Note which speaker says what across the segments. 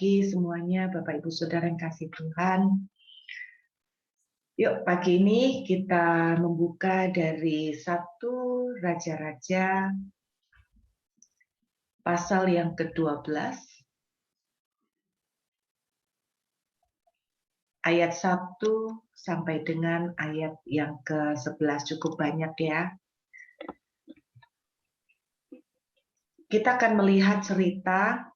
Speaker 1: pagi semuanya, Bapak Ibu Saudara yang kasih Tuhan. Yuk, pagi ini kita membuka dari 1 Raja-Raja pasal yang ke-12 ayat 1 sampai dengan ayat yang ke-11, cukup banyak ya. Kita akan melihat cerita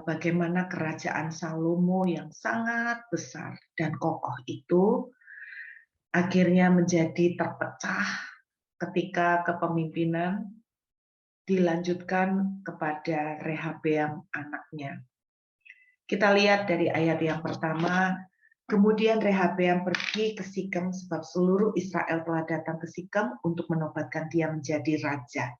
Speaker 1: bagaimana kerajaan Salomo yang sangat besar dan kokoh itu akhirnya menjadi terpecah ketika kepemimpinan dilanjutkan kepada Rehabeam anaknya. Kita lihat dari ayat yang pertama, kemudian Rehabeam pergi ke Sikem sebab seluruh Israel telah datang ke Sikem untuk menobatkan dia menjadi raja.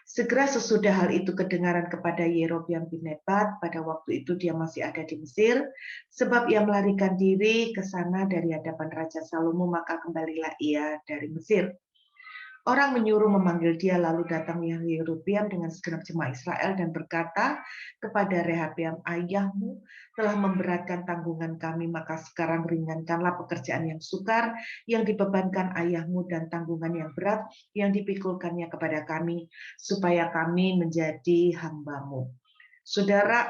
Speaker 1: Segera sesudah hal itu kedengaran kepada Yerobeam bin Nebat, pada waktu itu dia masih ada di Mesir, sebab ia melarikan diri ke sana dari hadapan Raja Salomo, maka kembalilah ia dari Mesir. Orang menyuruh memanggil dia, lalu datang Yerobeam dengan segenap jemaah Israel dan berkata kepada Rehabeam, ayahmu telah memberatkan tanggungan kami, maka sekarang ringankanlah pekerjaan yang sukar yang dibebankan ayahmu dan tanggungan yang berat yang dipikulkannya kepada kami, supaya kami menjadi hambamu. Saudara,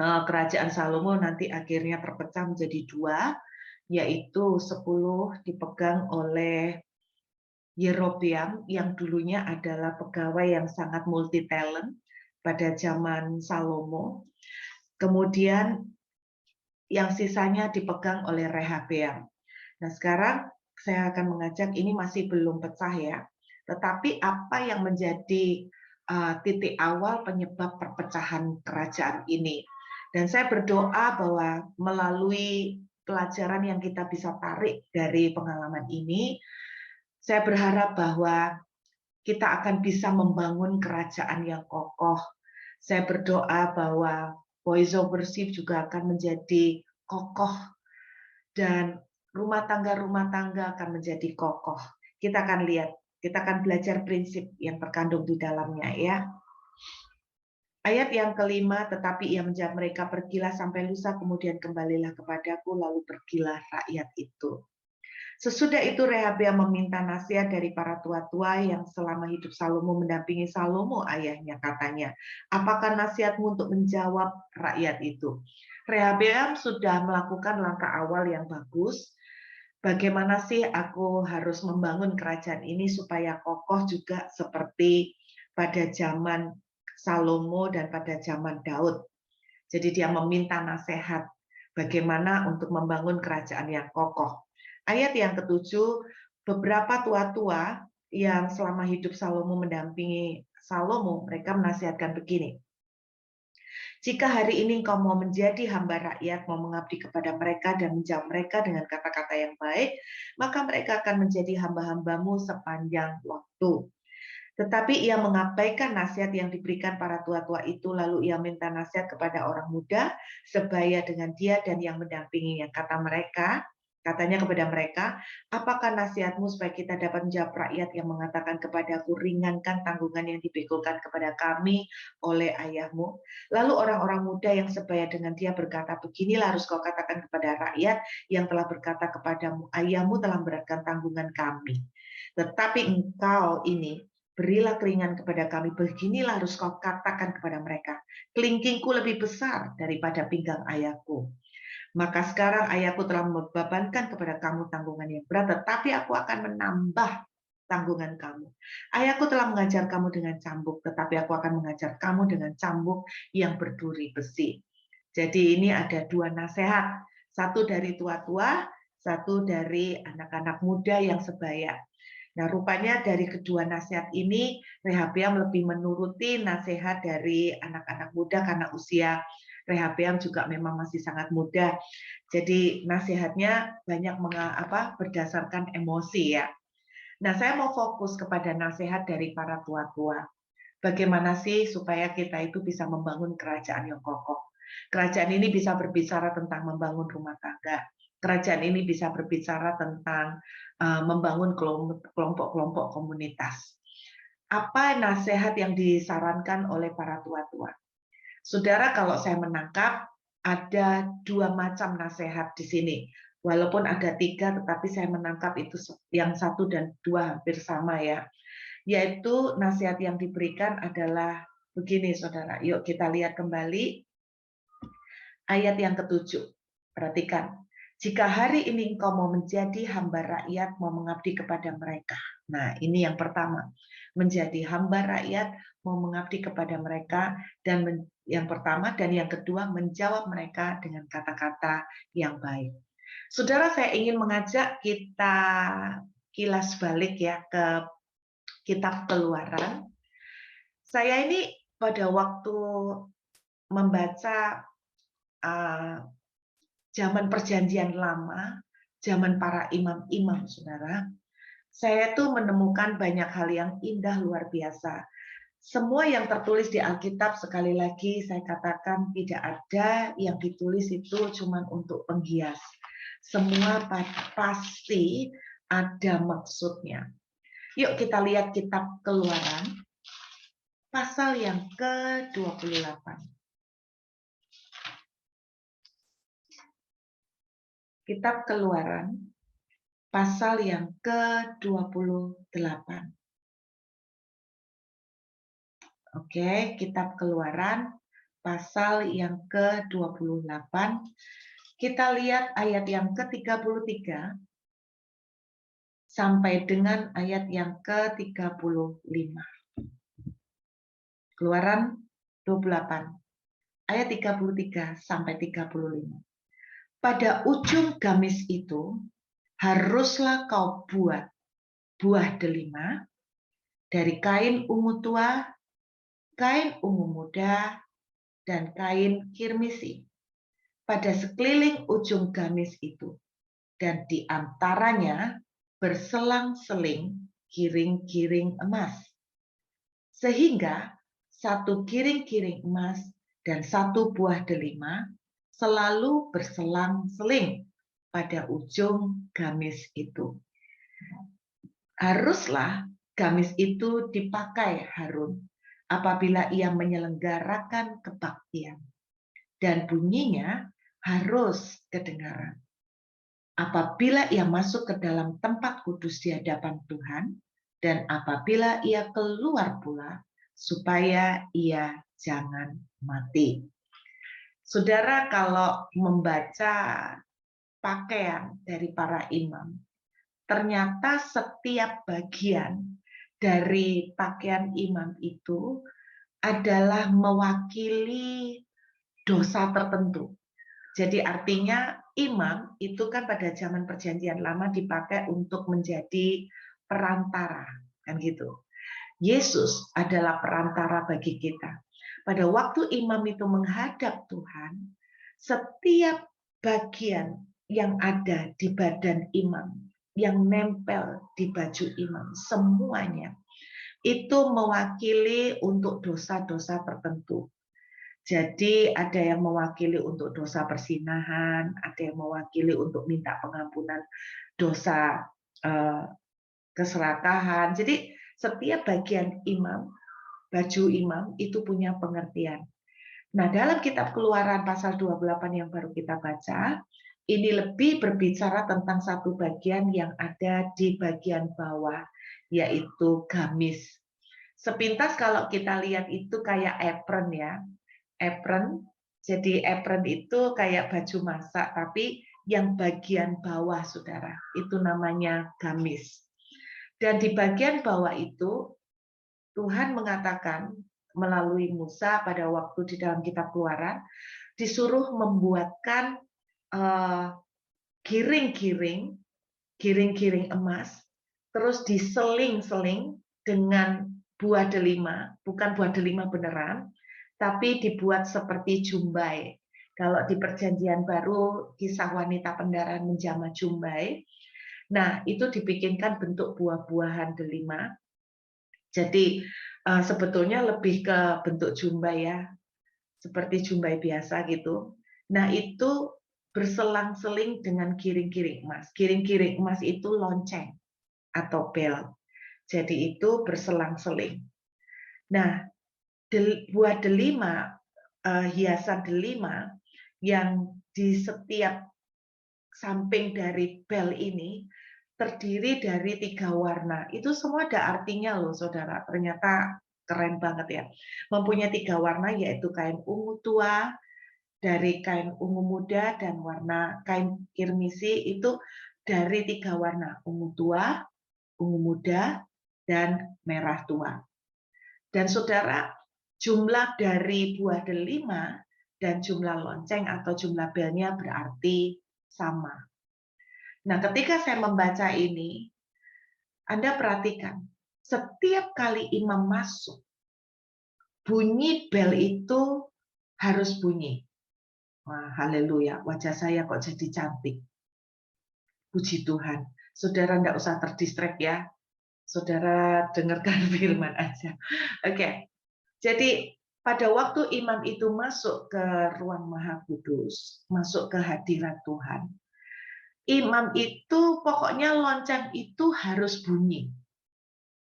Speaker 1: kerajaan Salomo nanti akhirnya terpecah menjadi 2, yaitu 10 dipegang oleh Yerobeam yang dulunya adalah pegawai yang sangat multi talent pada zaman Salomo. Kemudian yang sisanya dipegang oleh Rehabeam. Nah, sekarang saya akan mengajak, ini masih belum pecah ya. Tetapi apa yang menjadi titik awal penyebab perpecahan kerajaan ini? Dan saya berdoa bahwa melalui pelajaran yang kita bisa tarik dari pengalaman ini, saya berharap bahwa kita akan bisa membangun kerajaan yang kokoh. Saya berdoa bahwa Voice Over Shift juga akan menjadi kokoh dan rumah tangga akan menjadi kokoh. Kita akan lihat, kita akan belajar prinsip yang terkandung di dalamnya ya. Ayat yang kelima, tetapi ia menjawab mereka, pergilah sampai lusa, kemudian kembalilah kepadaku, lalu pergilah rakyat itu. Sesudah itu Rehabeam meminta nasihat dari para tua-tua yang selama hidup Salomo mendampingi Salomo ayahnya, katanya, apakah nasihatmu untuk menjawab rakyat itu? Rehabeam sudah melakukan langkah awal yang bagus. Bagaimana sih aku harus membangun kerajaan ini supaya kokoh juga seperti pada zaman Salomo dan pada zaman Daud. Jadi dia meminta nasihat bagaimana untuk membangun kerajaan yang kokoh. Ayat yang ke-7, beberapa tua-tua yang selama hidup Salomo mendampingi Salomo, mereka menasihatkan begini. Jika hari ini engkau mau menjadi hamba rakyat, mau mengabdi kepada mereka dan menjawab mereka dengan kata-kata yang baik, maka mereka akan menjadi hamba-hambamu sepanjang waktu. Tetapi ia mengabaikan nasihat yang diberikan para tua-tua itu, lalu ia minta nasihat kepada orang muda sebaya dengan dia dan yang mendampinginya. Katanya kepada mereka, apakah nasihatmu supaya kita dapat menjawab rakyat yang mengatakan kepadaku, ringankan tanggungan yang dipikulkan kepada kami oleh ayahmu? Lalu orang-orang muda yang sebaya dengan dia berkata, beginilah harus kau katakan kepada rakyat yang telah berkata kepadamu, ayahmu telah memberatkan tanggungan kami. Tetapi engkau ini, berilah keringan kepada kami, beginilah harus kau katakan kepada mereka, kelingkingku lebih besar daripada pinggang ayahku. Maka sekarang ayahku telah membebankan kepada kamu tanggungan yang berat, tetapi aku akan menambah tanggungan kamu. Ayahku telah mengajar kamu dengan cambuk, tetapi aku akan mengajar kamu dengan cambuk yang berduri besi. Jadi ini ada 2 nasihat, satu dari tua-tua, satu dari anak-anak muda yang sebaya. Nah, rupanya dari kedua nasihat ini, Rehabeam lebih menuruti nasihat dari anak-anak muda karena usia Rehabeam juga memang masih sangat muda. Jadi nasihatnya banyak berdasarkan emosi ya. Nah, saya mau fokus kepada nasihat dari para tua-tua. Bagaimana sih supaya kita itu bisa membangun kerajaan yang kokoh? Kerajaan ini bisa berbicara tentang membangun rumah tangga. Kerajaan ini bisa berbicara tentang membangun kelompok-kelompok komunitas. Apa nasihat yang disarankan oleh para tua-tua? Saudara, kalau saya menangkap ada 2 macam nasihat di sini. Walaupun ada 3, tetapi saya menangkap itu yang 1 dan 2 hampir sama ya. Yaitu nasihat yang diberikan adalah begini, saudara. Yuk kita lihat kembali ayat yang ke-7. Perhatikan. Jika hari ini engkau mau menjadi hamba rakyat, mau mengabdi kepada mereka. Nah, ini yang pertama. Menjadi hamba rakyat, mau mengabdi kepada mereka, dan yang pertama dan yang kedua menjawab mereka dengan kata-kata yang baik. Saudara, saya ingin mengajak kita kilas balik ya ke kitab Keluaran. Saya ini pada waktu membaca zaman Perjanjian Lama, zaman para imam-imam, saudara, saya tuh menemukan banyak hal yang indah luar biasa. Semua yang tertulis di Alkitab, sekali lagi saya katakan tidak ada yang ditulis itu cuma untuk penghias. Semua pasti ada maksudnya. Yuk kita lihat kitab Keluaran, pasal yang ke-28. Kitab Keluaran, pasal yang ke-28. Oke, kitab Keluaran, pasal yang ke-28. Kita lihat ayat yang ke-33 sampai dengan ayat yang ke-35. Keluaran 28, ayat 33 sampai 35. Pada ujung gamis itu haruslah kau buat buah delima dari kain ungu tua, kain ungu muda, dan kain kirmisi pada sekeliling ujung gamis itu, dan di antaranya berselang-seling giring-giring emas, sehingga satu giring-giring emas dan satu buah delima selalu berselang-seling pada ujung gamis itu. Haruslah gamis itu dipakai Harun apabila ia menyelenggarakan kebaktian, dan bunyinya harus kedengaran apabila ia masuk ke dalam tempat kudus di hadapan Tuhan, dan apabila ia keluar pula, supaya ia jangan mati. Saudara, kalau membaca pakaian dari para imam, ternyata setiap bagian dari pakaian imam itu adalah mewakili dosa tertentu. Jadi artinya imam itu kan pada zaman Perjanjian Lama dipakai untuk menjadi perantara, kan gitu. Yesus adalah perantara bagi kita. Pada waktu imam itu menghadap Tuhan, setiap bagian yang ada di badan imam, yang nempel di baju imam, semuanya itu mewakili untuk dosa-dosa tertentu. Jadi ada yang mewakili untuk dosa persinahan, ada yang mewakili untuk minta pengampunan dosa keserakahan. Jadi setiap bagian imam, baju imam itu punya pengertian. Nah, dalam kitab Keluaran pasal 28 yang baru kita baca, ini lebih berbicara tentang satu bagian yang ada di bagian bawah, yaitu gamis. Sepintas kalau kita lihat itu kayak apron ya. Apron, jadi apron itu kayak baju masak, tapi yang bagian bawah, saudara, itu namanya gamis. Dan di bagian bawah itu, Tuhan mengatakan melalui Musa pada waktu di dalam kitab Keluaran, disuruh membuatkan giring-giring emas, terus diseling-seling dengan buah delima, bukan buah delima beneran, tapi dibuat seperti jumbai. Kalau di Perjanjian Baru, kisah wanita pendaran menjamah jumbai, nah itu dibikinkan bentuk buah-buahan delima. Jadi sebetulnya lebih ke bentuk jumbai ya, seperti jumbai biasa gitu. Nah itu berselang-seling dengan giring-giring emas. Giring-giring emas itu lonceng atau bel. Jadi itu berselang-seling. Nah, buah delima hiasan delima yang di setiap samping dari bel ini terdiri dari 3 warna. Itu semua ada artinya loh, saudara. Ternyata keren banget ya. Mempunyai 3 warna, yaitu kain ungu tua, dari kain ungu muda, dan warna kain kirmisi itu dari 3 warna, ungu tua, ungu muda, dan merah tua. Dan saudara, jumlah dari buah delima dan jumlah lonceng atau jumlah belnya berarti sama. Nah, ketika saya membaca ini, Anda perhatikan, setiap kali imam masuk, bunyi bel itu harus bunyi. Wah, haleluya, wajah saya kok jadi cantik. Puji Tuhan. Saudara enggak usah terdistract ya. Saudara dengarkan firman aja. Oke. Jadi pada waktu imam itu masuk ke ruang Maha Kudus, masuk ke hadirat Tuhan, imam itu pokoknya lonceng itu harus bunyi.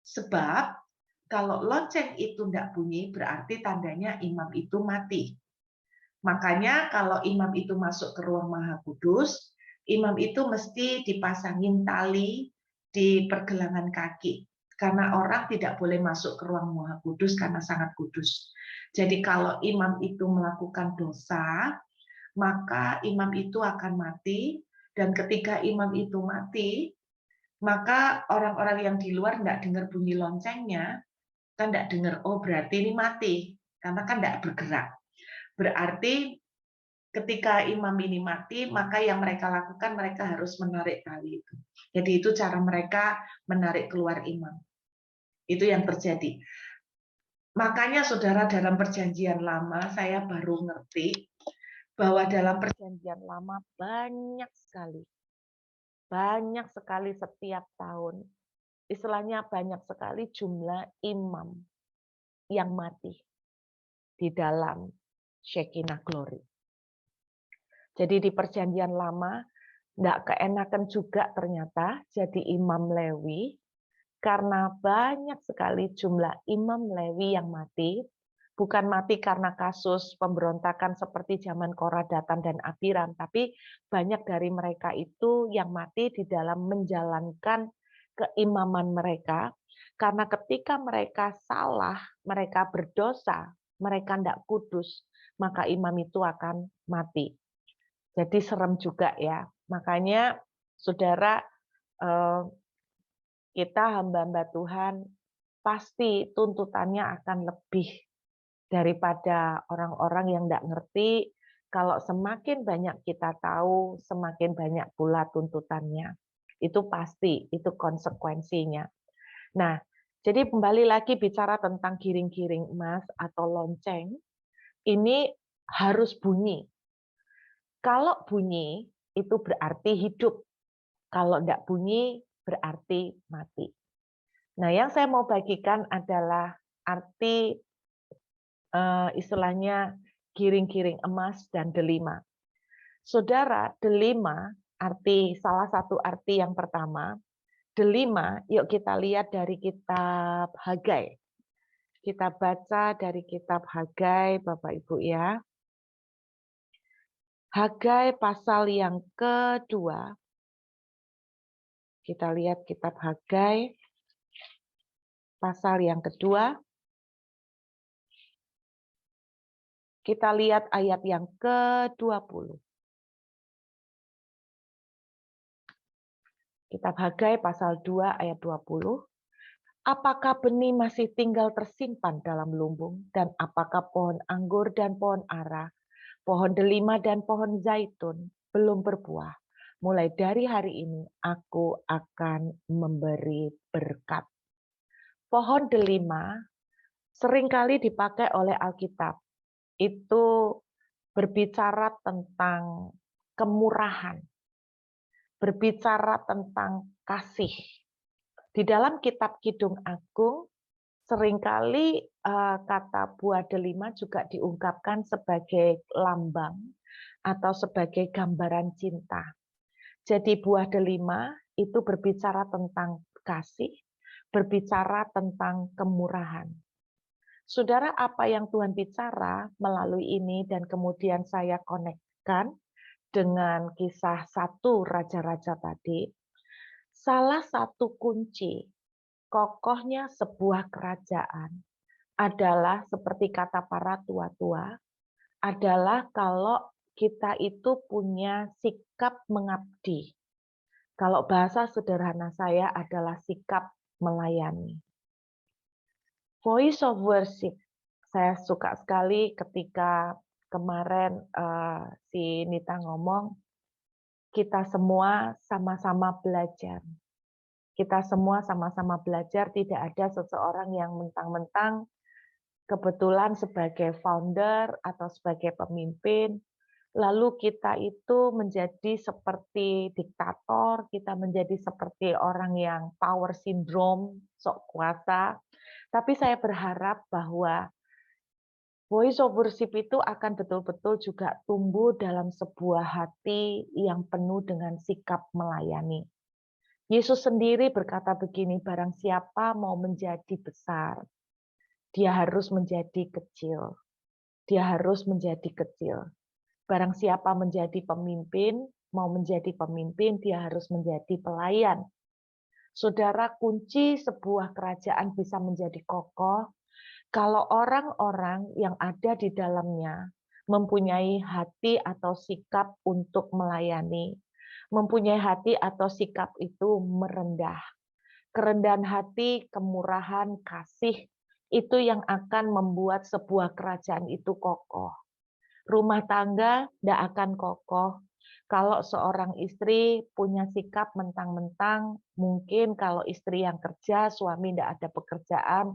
Speaker 1: Sebab kalau lonceng itu tidak bunyi berarti tandanya imam itu mati. Makanya kalau imam itu masuk ke ruang Maha Kudus, imam itu mesti dipasangin tali di pergelangan kaki. Karena orang tidak boleh masuk ke ruang Maha Kudus karena sangat kudus. Jadi kalau imam itu melakukan dosa, maka imam itu akan mati. Dan ketika imam itu mati, maka orang-orang yang di luar tidak dengar bunyi loncengnya, kan tidak dengar, oh berarti ini mati. Karena kan tidak bergerak. Berarti ketika imam ini mati, maka yang mereka lakukan, mereka harus menarik tali itu. Jadi itu cara mereka menarik keluar imam. Itu yang terjadi. Makanya saudara, dalam perjanjian lama, saya baru ngerti bahwa dalam perjanjian lama banyak sekali setiap tahun, istilahnya banyak sekali jumlah imam yang mati di dalam Shekinah Glory. Jadi di perjanjian lama, tidak keenakan juga ternyata jadi imam Lewi, karena banyak sekali jumlah imam Lewi yang mati, bukan mati karena kasus pemberontakan seperti zaman Korah, Datan, dan Abiram, tapi banyak dari mereka itu yang mati di dalam menjalankan keimaman mereka, karena ketika mereka salah, mereka berdosa, mereka tidak kudus, maka imam itu akan mati. Jadi serem juga ya. Makanya saudara, kita hamba-hamba Tuhan pasti tuntutannya akan lebih daripada orang-orang yang tidak ngerti. Kalau semakin banyak kita tahu, semakin banyak pula tuntutannya. Itu pasti, itu konsekuensinya. Nah, jadi kembali lagi bicara tentang giring-giring emas atau lonceng, ini harus bunyi. Kalau bunyi, itu berarti hidup. Kalau tidak bunyi, berarti mati. Nah, yang saya mau bagikan adalah arti istilahnya giring-giring emas dan delima. Saudara, delima, salah satu arti yang pertama, delima, yuk kita lihat dari kitab Hagai. Kita baca dari kitab Hagai, Bapak Ibu ya. Hagai pasal yang kedua. Kita lihat kitab Hagai pasal yang kedua. Kita lihat ayat yang ke-20. Kitab Hagai pasal 2 ayat 20. Apakah benih masih tinggal tersimpan dalam lumbung, dan apakah pohon anggur dan pohon ara, pohon delima dan pohon zaitun belum berbuah? Mulai dari hari ini aku akan memberi berkat. Pohon delima seringkali dipakai oleh Alkitab. Itu berbicara tentang kemurahan, berbicara tentang kasih. Di dalam kitab Kidung Agung, seringkali kata buah delima juga diungkapkan sebagai lambang atau sebagai gambaran cinta. Jadi buah delima itu berbicara tentang kasih, berbicara tentang kemurahan.
Speaker 2: Saudara, apa yang Tuhan bicara melalui ini dan kemudian saya konekkan dengan kisah satu raja-raja tadi, salah satu kunci kokohnya sebuah kerajaan adalah seperti kata para tua-tua, adalah kalau kita itu punya sikap mengabdi. Kalau bahasa sederhana saya adalah sikap melayani. Voice of worship. Saya suka sekali ketika kemarin si Nita ngomong, kita semua sama-sama belajar. Kita semua sama-sama belajar, tidak ada seseorang yang mentang-mentang kebetulan sebagai founder atau sebagai pemimpin, lalu kita itu menjadi seperti diktator, kita menjadi seperti orang yang power syndrome, sok kuasa. Tapi saya berharap bahwa voice of worship itu akan betul-betul juga tumbuh dalam sebuah hati yang penuh dengan sikap melayani. Yesus sendiri berkata begini, barang siapa mau menjadi besar, dia harus menjadi kecil. Dia harus menjadi kecil. Barang siapa menjadi pemimpin, mau menjadi pemimpin, dia harus menjadi pelayan. Saudara, kunci sebuah kerajaan bisa menjadi kokoh kalau orang-orang yang ada di dalamnya mempunyai hati atau sikap untuk melayani, mempunyai hati atau sikap itu merendah. Kerendahan hati, kemurahan, kasih, itu yang akan membuat sebuah kerajaan itu kokoh. Rumah tangga tidak akan kokoh kalau seorang istri punya sikap mentang-mentang, mungkin kalau istri yang kerja, suami tidak ada pekerjaan,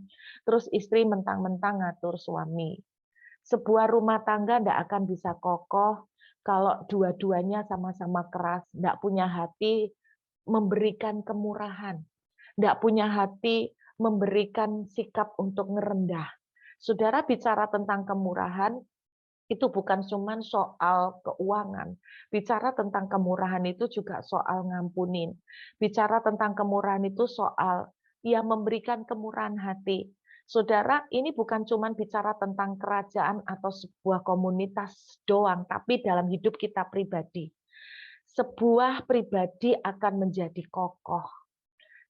Speaker 2: terus istri mentang-mentang ngatur suami. Sebuah rumah tangga tidak akan bisa kokoh kalau dua-duanya sama-sama keras, tidak punya hati memberikan kemurahan, tidak punya hati memberikan sikap untuk ngerendah. Saudara bicara tentang kemurahan, itu bukan cuma soal keuangan. Bicara tentang kemurahan itu juga soal ngampunin. Bicara tentang kemurahan itu soal ya memberikan kemurahan hati. Saudara, ini bukan cuma bicara tentang kerajaan atau sebuah komunitas doang, tapi dalam hidup kita pribadi. Sebuah pribadi akan menjadi kokoh.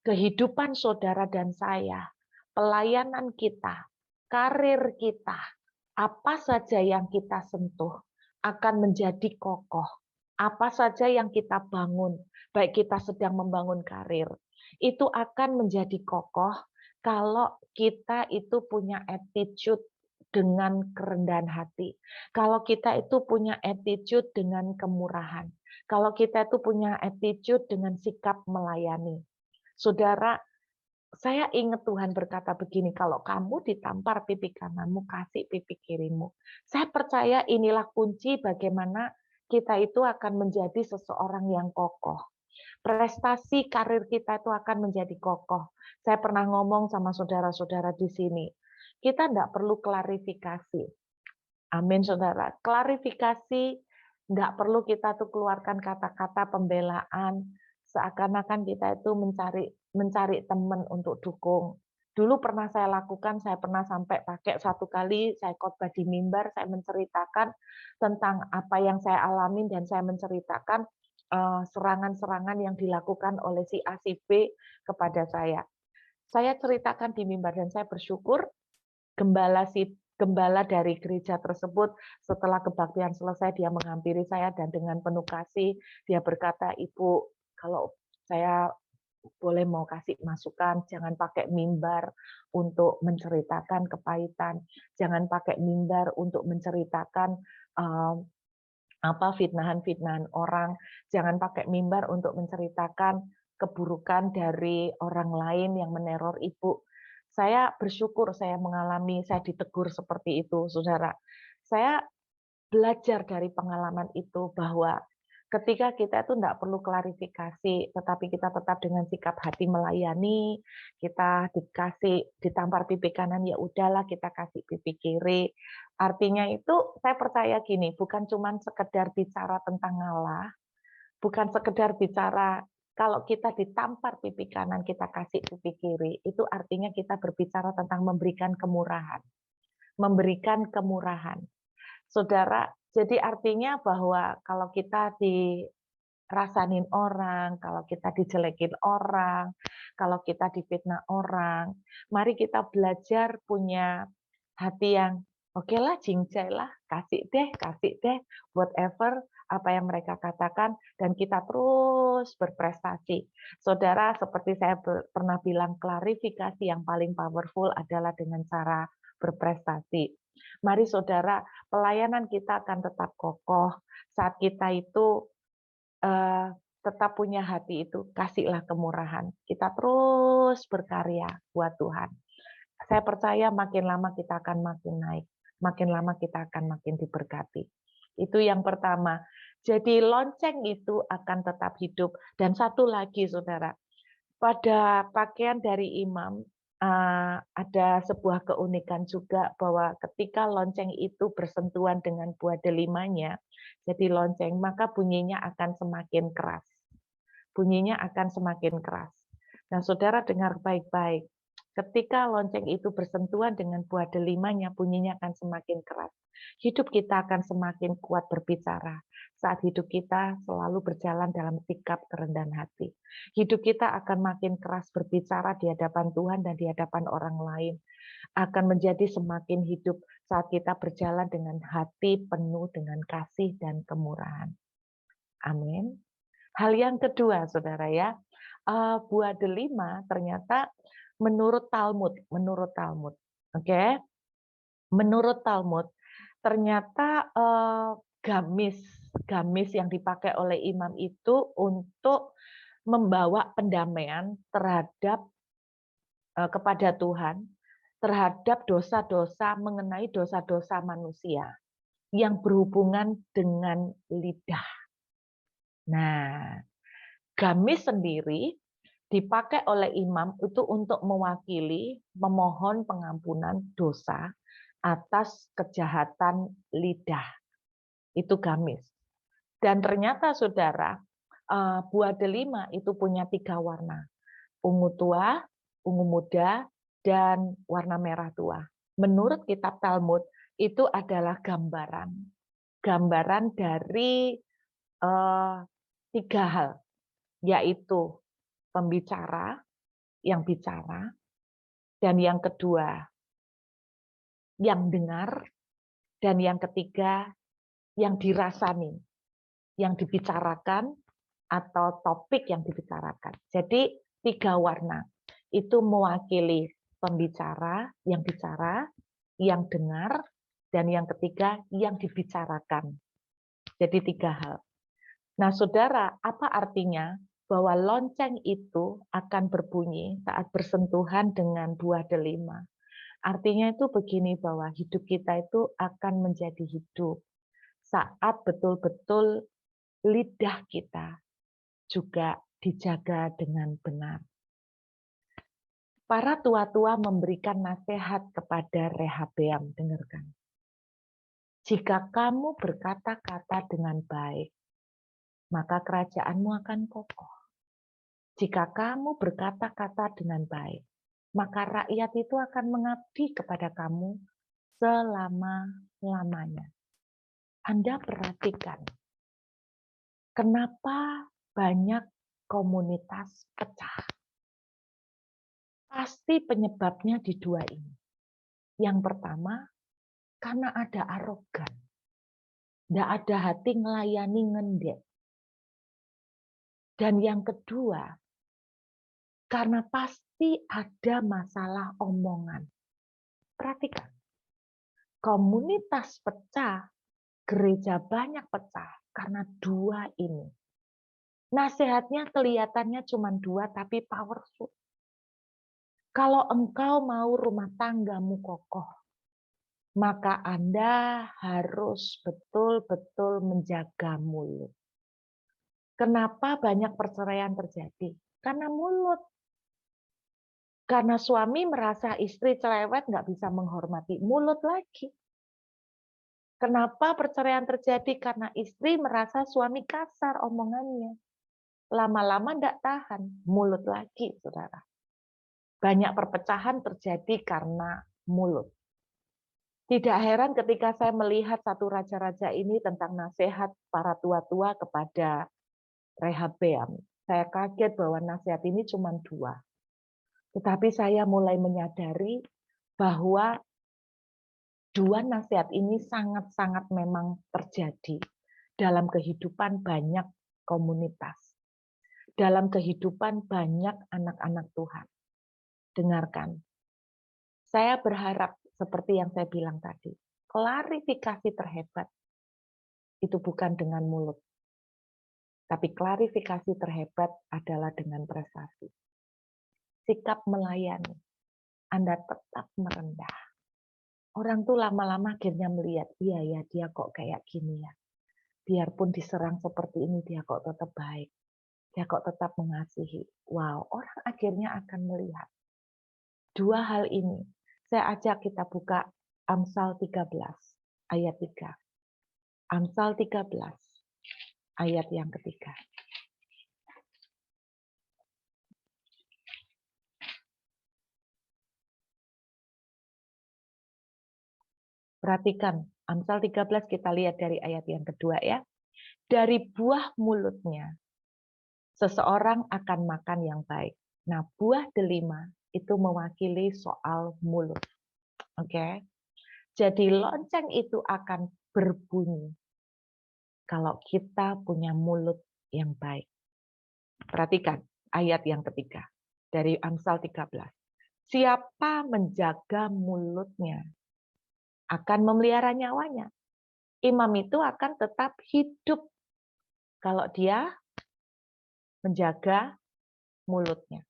Speaker 2: Kehidupan saudara dan saya, pelayanan kita, karir kita, apa saja yang kita sentuh akan menjadi kokoh. Apa saja yang kita bangun, baik kita sedang membangun karir, itu akan menjadi kokoh kalau kita itu punya attitude dengan kerendahan hati. Kalau kita itu punya attitude dengan kemurahan. Kalau kita itu punya attitude dengan sikap melayani. Saudara, saya ingat Tuhan berkata begini, kalau kamu ditampar pipi kananmu, kasih pipi kirimu. Saya percaya inilah kunci bagaimana kita itu akan menjadi seseorang yang kokoh. Prestasi karir kita itu akan menjadi kokoh. Saya pernah ngomong sama saudara-saudara di sini, kita tidak perlu klarifikasi. Amin, saudara. Klarifikasi, nggak perlu kita tuh keluarkan kata-kata pembelaan, seakan-akan kita itu mencari mencari teman untuk dukung. Dulu pernah saya lakukan, saya pernah sampai pakai satu kali saya khotbah di mimbar, saya menceritakan tentang apa yang saya alami dan saya menceritakan serangan-serangan yang dilakukan oleh si A, si B kepada saya. Saya ceritakan di mimbar dan saya bersyukur gembala dari gereja tersebut setelah kebaktian selesai dia menghampiri saya dan dengan penuh kasih dia berkata, "Ibu, kalau saya boleh mau kasih masukan, jangan pakai mimbar untuk menceritakan kepahitan, jangan pakai mimbar untuk menceritakan apa fitnahan-fitnahan orang, jangan pakai mimbar untuk menceritakan keburukan dari orang lain yang meneror ibu." Saya bersyukur saya mengalami, saya ditegur seperti itu, saudara. Saya belajar dari pengalaman itu bahwa ketika kita itu tidak perlu klarifikasi, tetapi kita tetap dengan sikap hati melayani, kita ditampar pipi kanan, ya udahlah kita kasih pipi kiri. Artinya itu saya percaya gini, bukan cuma sekedar bicara tentang ngalah, bukan sekedar bicara kalau kita ditampar pipi kanan, kita kasih pipi kiri, itu artinya kita berbicara tentang memberikan kemurahan. memberikan kemurahan. Saudara, jadi artinya bahwa kalau kita dirasanin orang, kalau kita dijelekin orang, kalau kita difitnah orang, mari kita belajar punya hati yang oke lah, cincai lah, kasih deh, whatever apa yang mereka katakan, dan kita terus berprestasi. Saudara, seperti saya pernah bilang, klarifikasi yang paling powerful adalah dengan cara berprestasi. Mari saudara, pelayanan kita akan tetap kokoh saat kita itu tetap punya hati itu, kasihlah kemurahan. Kita terus berkarya buat Tuhan. Saya percaya makin lama kita akan makin naik, makin lama kita akan makin diberkati. Itu yang pertama. Jadi lonceng itu akan tetap hidup. Dan satu lagi saudara, pada pakaian dari imam, ada sebuah keunikan juga bahwa ketika lonceng itu bersentuhan dengan buah delimanya, jadi lonceng, maka bunyinya akan semakin keras. Bunyinya akan semakin keras. Nah, saudara dengar baik-baik. Ketika lonceng itu bersentuhan dengan buah delimanya, bunyinya akan semakin keras. Hidup kita akan semakin kuat berbicara saat hidup kita selalu berjalan dalam sikap kerendahan hati. Hidup kita akan makin keras berbicara di hadapan Tuhan dan di hadapan orang lain. Akan menjadi semakin hidup saat kita berjalan dengan hati penuh dengan kasih dan kemurahan. Amin. Hal yang kedua, saudara ya, buah delima ternyata menurut Talmud, oke? Menurut Talmud, ternyata gamis yang dipakai oleh imam itu untuk membawa pendamaian terhadap kepada Tuhan, terhadap dosa-dosa mengenai dosa-dosa manusia yang berhubungan dengan lidah. Nah, gamis sendiri dipakai oleh imam itu untuk mewakili memohon pengampunan dosa atas kejahatan lidah. Itu gamis. Dan ternyata saudara, buah delima itu punya 3 warna. Ungu tua, ungu muda, dan warna merah tua. Menurut kitab Talmud, itu adalah gambaran. Gambaran dari 3 hal, yaitu pembicara yang bicara, dan yang kedua yang dengar, dan yang ketiga yang dirasani, yang dibicarakan atau topik yang dibicarakan. Jadi 3 warna itu mewakili pembicara yang bicara, yang dengar, dan yang ketiga yang dibicarakan. Jadi 3 hal. Nah, saudara, apa artinya bahwa lonceng itu akan berbunyi saat bersentuhan dengan buah delima? Artinya itu begini, bahwa hidup kita itu akan menjadi hidup saat betul-betul lidah kita juga dijaga dengan benar. Para tua-tua memberikan nasihat kepada Rehabeam, dengarkan. Jika kamu berkata-kata dengan baik, maka kerajaanmu akan kokoh. Jika kamu berkata-kata dengan baik, maka rakyat itu akan mengabdi kepada kamu selama-lamanya. Anda perhatikan, kenapa banyak komunitas pecah? Pasti penyebabnya di 2 ini. Yang pertama, karena ada arogan. Tidak ada hati ngelayani ngendek. Dan yang kedua, karena pasti ada masalah omongan. Perhatikan, komunitas pecah, gereja banyak pecah karena 2 ini. Nasihatnya kelihatannya cuma 2 tapi powerful. Kalau engkau mau rumah tanggamu kokoh, maka Anda harus betul-betul menjaga mulut. Kenapa banyak perceraian terjadi? Karena mulut. Karena suami merasa istri cerewet, nggak bisa menghormati, mulut lagi. Kenapa perceraian terjadi? Karena istri merasa suami kasar omongannya. Lama-lama nggak tahan, mulut lagi, saudara. Banyak perpecahan terjadi karena mulut. Tidak heran ketika saya melihat satu raja-raja ini tentang nasihat para tua-tua kepada Rehabeam. Saya kaget bahwa nasihat ini cuma 2. Tetapi saya mulai menyadari bahwa 2 nasihat ini sangat-sangat memang terjadi dalam kehidupan banyak komunitas, dalam kehidupan banyak anak-anak Tuhan. Dengarkan, saya berharap seperti yang saya bilang tadi, klarifikasi terhebat itu bukan dengan mulut, tapi klarifikasi terhebat adalah dengan prestasi. Sikap melayani, Anda tetap merendah. Orang tuh lama-lama akhirnya melihat, iya ya dia kok kayak gini ya. Biarpun diserang seperti ini, dia kok tetap baik. Dia kok tetap mengasihi. Wow, orang akhirnya akan melihat. 2 hal ini, saya ajak kita buka Amsal 13, ayat 3. Amsal 13, ayat yang ketiga. Perhatikan, Amsal 13 kita lihat dari ayat yang kedua ya. Dari buah mulutnya, seseorang akan makan yang baik. Nah, buah delima itu mewakili soal mulut. Oke. Jadi lonceng itu akan berbunyi kalau kita punya mulut yang baik. Perhatikan ayat yang ketiga dari Amsal 13. Siapa menjaga mulutnya akan memelihara nyawanya. Imam itu akan tetap hidup kalau dia menjaga mulutnya.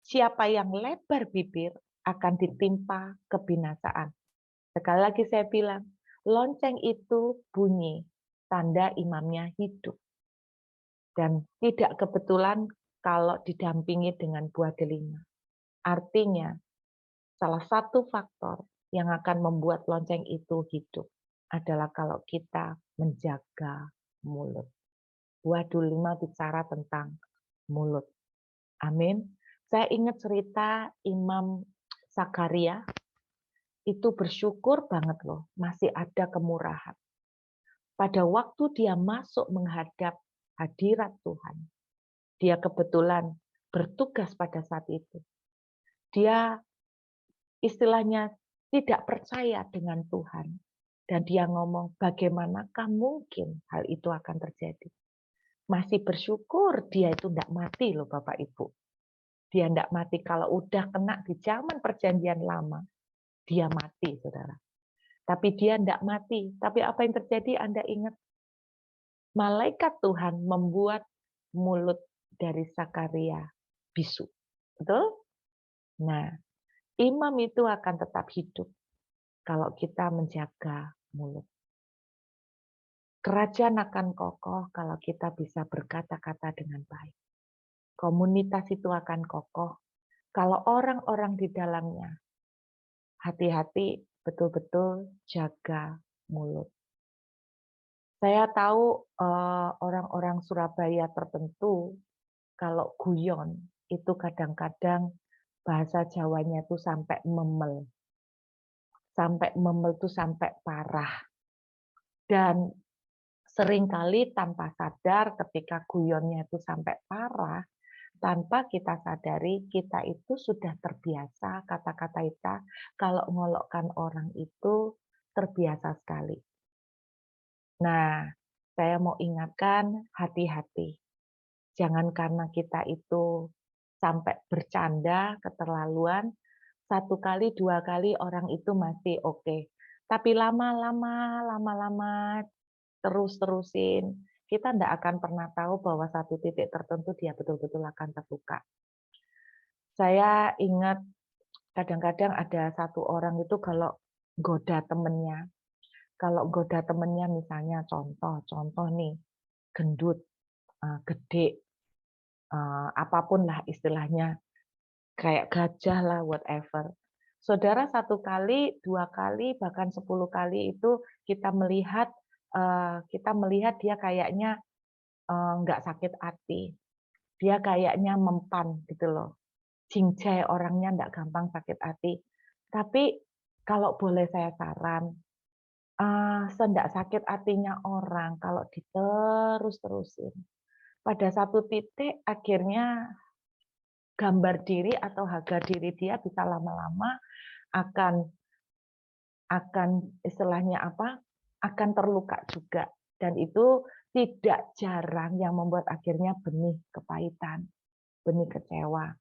Speaker 2: Siapa yang lebar bibir akan ditimpa kebinasaan. Sekali lagi saya bilang, lonceng itu bunyi, tanda imamnya hidup. Dan tidak kebetulan kalau didampingi dengan buah delima. Artinya, salah satu faktor yang akan membuat lonceng itu hidup adalah kalau kita menjaga mulut. Buah delima bicara tentang mulut. Amin. Saya ingat cerita Imam Zakaria, itu bersyukur banget loh, masih ada kemurahan. Pada waktu dia masuk menghadap hadirat Tuhan, dia kebetulan bertugas pada saat itu. Dia istilahnya tidak percaya dengan Tuhan. Dan dia ngomong, bagaimanakah mungkin hal itu akan terjadi? Masih bersyukur dia itu tidak mati loh Bapak Ibu. Dia tidak mati kalau udah kena di zaman perjanjian lama. Dia mati, saudara. Tapi dia tidak mati. Tapi apa yang terjadi Anda ingat? Malaikat Tuhan membuat mulut dari Zakaria bisu. Betul? Nah, imam itu akan tetap hidup kalau kita menjaga mulut. Kerajaan akan kokoh kalau kita bisa berkata-kata dengan baik. Komunitas itu akan kokoh kalau orang-orang di dalamnya hati-hati betul-betul jaga mulut. Saya tahu orang-orang Surabaya tertentu kalau guyon itu kadang-kadang bahasa Jawanya itu sampai memel. Sampai memel itu sampai parah. Dan seringkali tanpa sadar ketika guyonnya itu sampai parah, tanpa kita sadari kita itu sudah terbiasa kata-kata kita kalau ngolokkan orang itu terbiasa sekali. Nah, saya mau ingatkan hati-hati. Jangan karena kita itu sampai bercanda keterlaluan, 1 kali, 2 kali orang itu masih oke. Tapi lama-lama terus-terusin, kita tidak akan pernah tahu bahwa satu titik tertentu dia betul-betul akan terluka. Saya ingat kadang-kadang ada satu orang itu kalau goda temennya, misalnya contoh nih, gendut, gede, apapun lah istilahnya, kayak gajah lah, whatever. Saudara 1 kali, 2 kali, bahkan 10 kali itu kita melihat dia kayaknya nggak sakit hati. Dia kayaknya mempan gitu loh. Jinjai orangnya nggak gampang sakit hati. Tapi kalau boleh saya saran, sendak sakit hatinya orang kalau diterus-terusin. Pada satu titik akhirnya gambar diri atau harga diri dia bisa lama-lama akan istilahnya apa, akan terluka juga. Dan itu tidak jarang yang membuat akhirnya benih kepahitan, benih kecewa.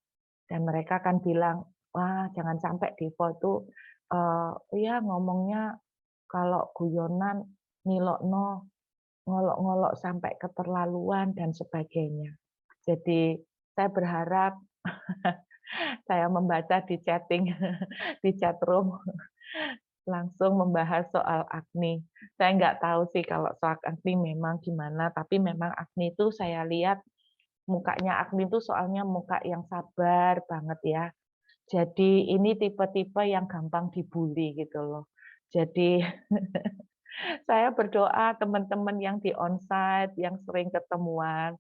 Speaker 2: Dan mereka akan bilang, "Wah, jangan sampai Devo itu, ya ngomongnya kalau guyonan nilokno, ngolok-ngolok sampai keterlaluan," dan sebagainya. Jadi saya berharap saya membaca di chatting, di chat room, langsung membahas soal Agni. Saya nggak tahu sih kalau soal Agni memang gimana, tapi memang Agni itu saya lihat mukanya Agni itu soalnya muka yang sabar banget ya. Jadi ini tipe-tipe yang gampang dibully gitu loh. Jadi saya berdoa teman-teman yang di onsite, yang sering ketemuan,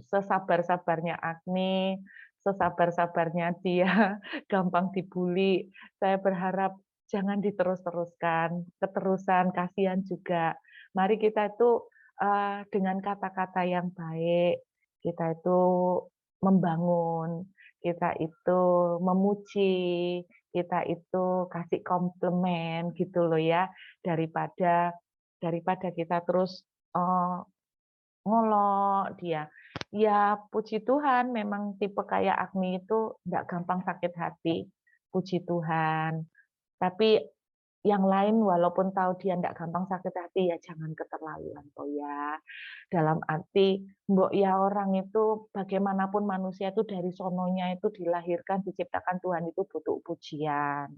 Speaker 2: sesabar-sabarnya Agni, sesabar-sabarnya dia gampang dibully, saya berharap jangan diterus-teruskan, keterusan kasihan juga. Mari kita itu, dengan kata-kata yang baik, kita itu membangun, kita itu memuji, kita itu kasih komplimen gitu loh ya, daripada daripada kita terus, ngolok dia. Ya puji Tuhan memang tipe kayak Agni itu nggak gampang sakit hati, puji Tuhan. Tapi yang lain walaupun tahu dia nggak gampang sakit hati, ya jangan keterlaluan toh ya. Dalam arti, mbok ya orang itu bagaimanapun manusia itu dari sononya itu dilahirkan, diciptakan Tuhan itu butuh pujian.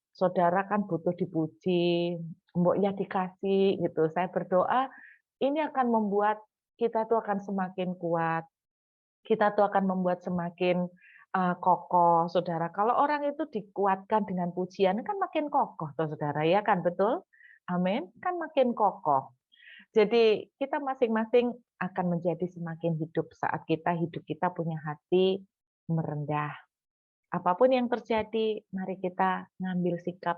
Speaker 2: Saudara kan butuh dipuji, mbok ya dikasih gitu. Saya berdoa ini akan membuat kita tuh akan semakin kuat, kita tuh akan membuat semakin, kokoh, Saudara. Kalau orang itu dikuatkan dengan pujian kan makin kokoh toh, Saudara, ya kan, betul? Amin, kan makin kokoh. Jadi kita masing-masing akan menjadi semakin hidup saat hidup kita punya hati merendah. Apapun yang terjadi, mari kita ngambil sikap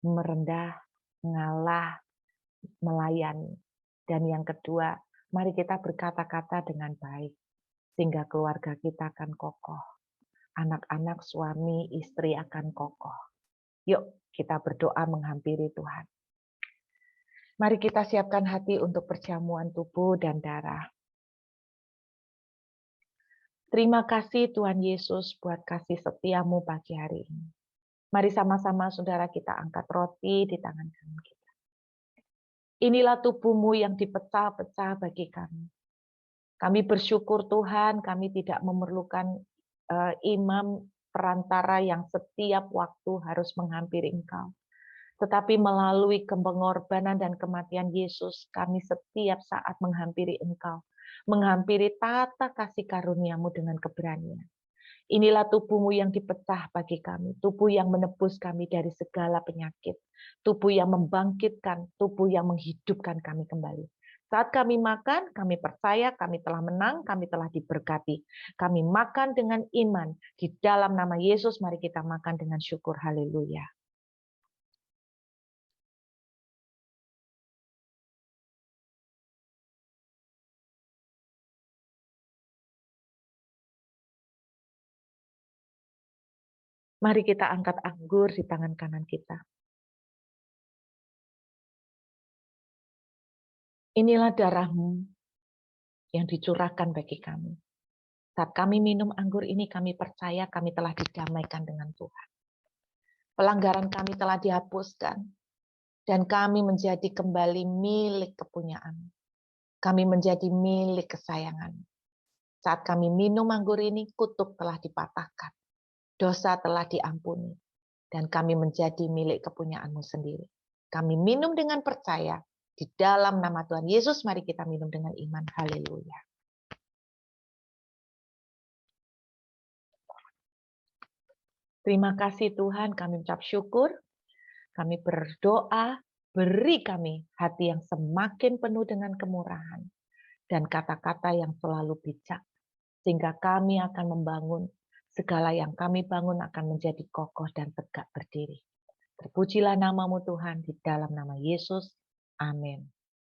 Speaker 2: merendah, ngalah, melayani. Dan yang kedua, mari kita berkata-kata dengan baik, sehingga keluarga kita akan kokoh. Anak-anak, suami, istri akan kokoh. Yuk, kita berdoa menghampiri Tuhan. Mari kita siapkan hati untuk perjamuan tubuh dan darah. Terima kasih Tuhan Yesus buat kasih setiamu pagi hari ini. Mari sama-sama saudara kita angkat roti di tangan kanan kita. Inilah tubuhmu yang dipecah-pecah bagi kami. Kami bersyukur Tuhan, kami tidak memerlukan imam perantara yang setiap waktu harus menghampiri Engkau. Tetapi melalui pengorbanan dan kematian Yesus, kami setiap saat menghampiri Engkau. Menghampiri tata kasih karuniamu dengan keberanian. Inilah tubuhmu yang dipecah bagi kami, tubuh yang menebus kami dari segala penyakit, tubuh yang membangkitkan, tubuh yang menghidupkan kami kembali. Saat kami makan, kami percaya kami telah menang, kami telah diberkati. Kami makan dengan iman. Di dalam nama Yesus, mari kita makan dengan syukur. Haleluya. Mari kita angkat anggur di tangan kanan kita. Inilah darahmu yang dicurahkan bagi kami. Saat kami minum anggur ini, kami percaya kami telah didamaikan dengan Tuhan. Pelanggaran kami telah dihapuskan, dan kami menjadi kembali milik kepunyaan. Kami menjadi milik kesayangan. Saat kami minum anggur ini, kutuk telah dipatahkan. Dosa telah diampuni. Dan kami menjadi milik kepunyaanmu sendiri. Kami minum dengan percaya. Di dalam nama Tuhan Yesus, mari kita minum dengan iman. Haleluya. Terima kasih Tuhan, kami ucap syukur. Kami berdoa, beri kami hati yang semakin penuh dengan kemurahan. Dan kata-kata yang selalu bijak. Sehingga kami akan membangun, segala yang kami bangun akan menjadi kokoh dan tegak berdiri. Terpujilah namamu Tuhan di dalam nama Yesus. Amin.